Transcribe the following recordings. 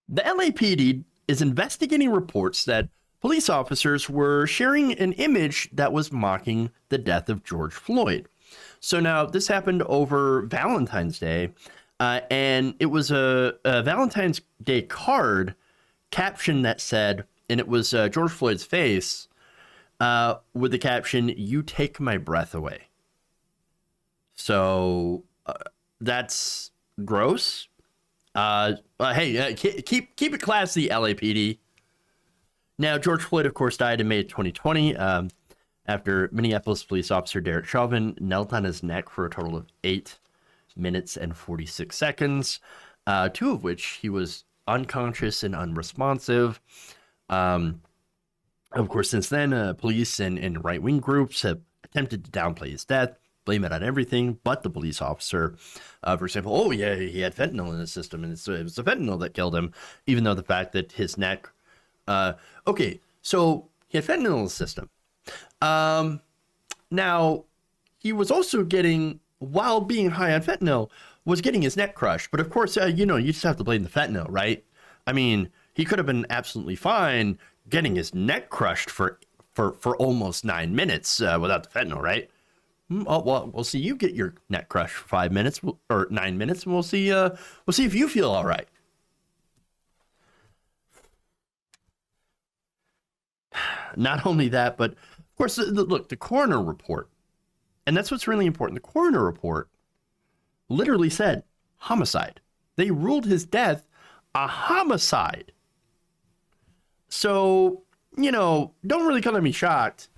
The LAPD is investigating reports that police officers were sharing an image that was mocking the death of George Floyd. So now this happened over Valentine's Day, and it was a Valentine's Day card caption that said, and it was George Floyd's face with the caption, "You take my breath away." So that's gross. Hey, keep it classy, LAPD. Now, George Floyd, of course, died in May 2020 after Minneapolis police officer Derek Chauvin knelt on his neck for a total of 8 minutes and 46 seconds, 2 of which he was unconscious and unresponsive. Of course, since then, police and right-wing groups have attempted to downplay his death, blame it on everything but the police officer. For example, oh yeah, he had fentanyl in his system, and it was the fentanyl that killed him, even though the fact that his neck... okay, so he had fentanyl in his system. Now, he was also getting, while being high on fentanyl, was getting his neck crushed. But of course, you just have to blame the fentanyl, right? I mean, he could have been absolutely fine getting his neck crushed for almost 9 minutes without the fentanyl, right? Oh, well, we'll see you get your neck crushed for 5 minutes or 9 minutes, and we'll see if you feel all right. Not only that, but of course, look, the coroner report, and that's what's really important. The coroner report literally said homicide. They ruled his death a homicide. So, don't really come to me shocked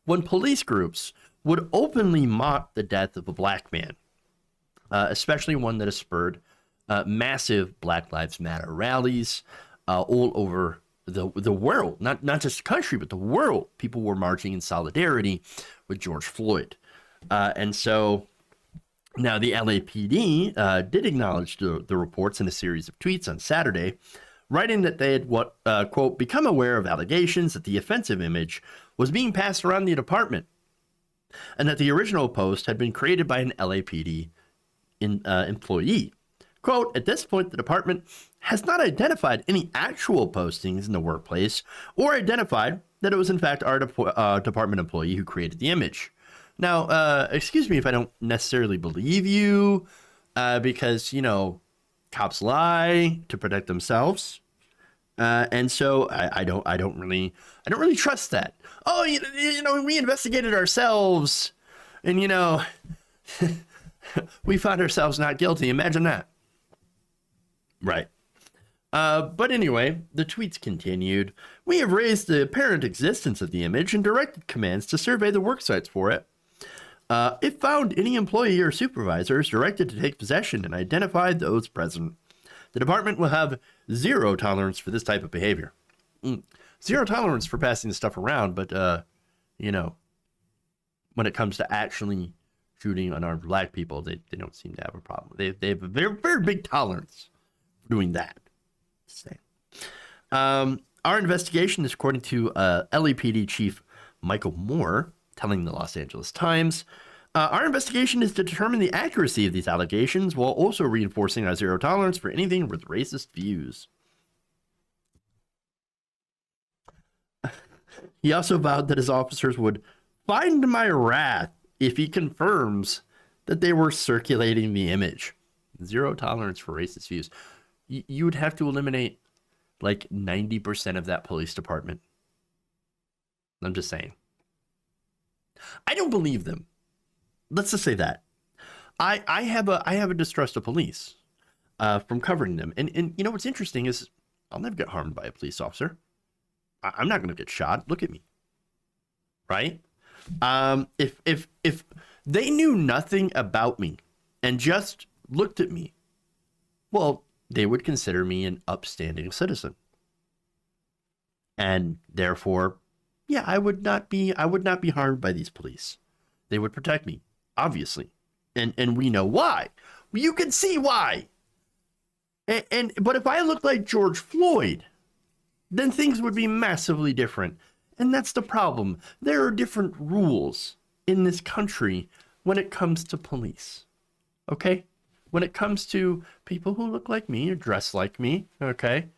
when police groups would openly mock the death of a black man, especially one that has spurred massive Black Lives Matter rallies all over the world, not just the country, but the world. People were marching in solidarity with George Floyd. And so now the LAPD did acknowledge the reports in a series of tweets on Saturday, writing that they had, quote, become aware of allegations that the offensive image was being passed around the department, and that the original post had been created by an LAPD employee. Quote, at this point, the department has not identified any actual postings in the workplace or identified that it was in fact our department employee who created the image. Now, excuse me if I don't necessarily believe you, because, cops lie to protect themselves. And so I don't really trust that. Oh, we investigated ourselves and, we found ourselves not guilty. Imagine that. Right. But anyway, the tweets continued. We have raised the apparent existence of the image and directed commands to survey the work sites for it. If found, any employee or supervisor is directed to take possession and identify those present. The department will have zero tolerance for this type of behavior. Zero tolerance for passing this stuff around, but, when it comes to actually shooting unarmed black people, they don't seem to have a problem. They have a very, very big tolerance for doing that. Our investigation is according to LAPD Chief Michael Moore, telling the Los Angeles Times. Our investigation is to determine the accuracy of these allegations while also reinforcing our zero tolerance for anything with racist views. He also vowed that his officers would find my wrath if he confirms that they were circulating the image. Zero tolerance for racist views. You would have to eliminate like 90% of that police department. I'm just saying. I don't believe them. Let's just say that. I have a distrust of police from covering them. And what's interesting is I'll never get harmed by a police officer. I'm not going to get shot. Look at me. Right? If they knew nothing about me and just looked at me, well, they would consider me an upstanding citizen. And therefore, yeah, I would not be harmed by these police. They would protect me, obviously. And we know why. You can see why. But if I looked like George Floyd, then things would be massively different. And that's the problem. There are different rules in this country when it comes to police. Okay? When it comes to people who look like me or dress like me, okay?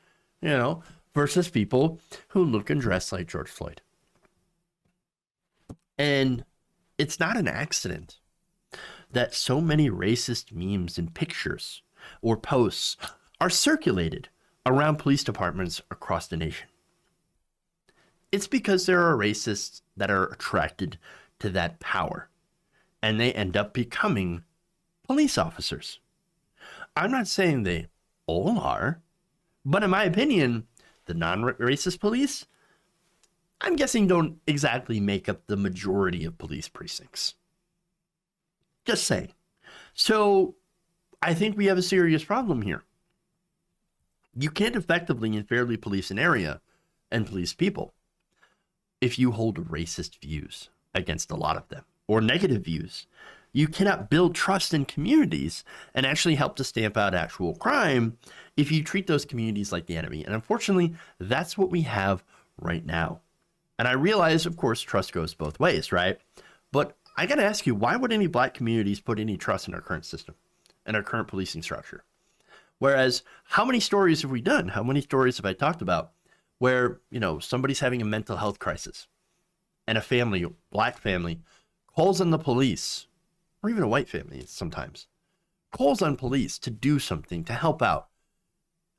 versus people who look and dress like George Floyd. And it's not an accident that so many racist memes and pictures or posts are circulated around police departments across the nation. It's because there are racists that are attracted to that power, and they end up becoming police officers. I'm not saying they all are, but in my opinion, the non-racist police, I'm guessing, don't exactly make up the majority of police precincts. Just saying. So I think we have a serious problem here. You can't effectively and fairly police an area and police people if you hold racist views against a lot of them, or negative views. You cannot build trust in communities and actually help to stamp out actual crime if you treat those communities like the enemy. And unfortunately, that's what we have right now. And I realize, of course, trust goes both ways, right? But I got to ask you, why would any black communities put any trust in our current system and our current policing structure? Whereas, how many stories have we done? How many stories have I talked about where, somebody's having a mental health crisis and a family, black family, calls on the police, or even a white family sometimes, calls on police to do something, to help out.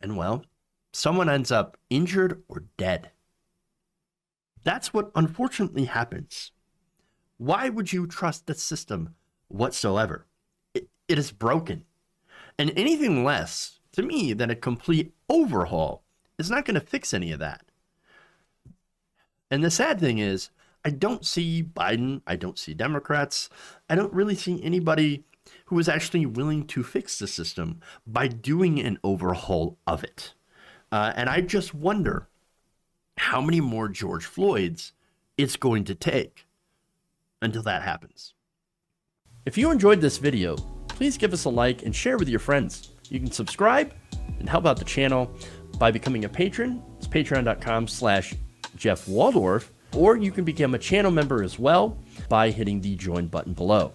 And well, someone ends up injured or dead. That's what unfortunately happens. Why would you trust the system whatsoever? It is broken. And anything less, to me, than a complete overhaul is not going to fix any of that. And the sad thing is, I don't see Biden, I don't see Democrats, I don't really see anybody who is actually willing to fix the system by doing an overhaul of it. And I just wonder how many more George Floyds it's going to take until that happens. If you enjoyed this video, please give us a like and share with your friends. You can subscribe and help out the channel by becoming a patron. It's patreon.com/Jeff Waldorf, or you can become a channel member as well by hitting the join button below.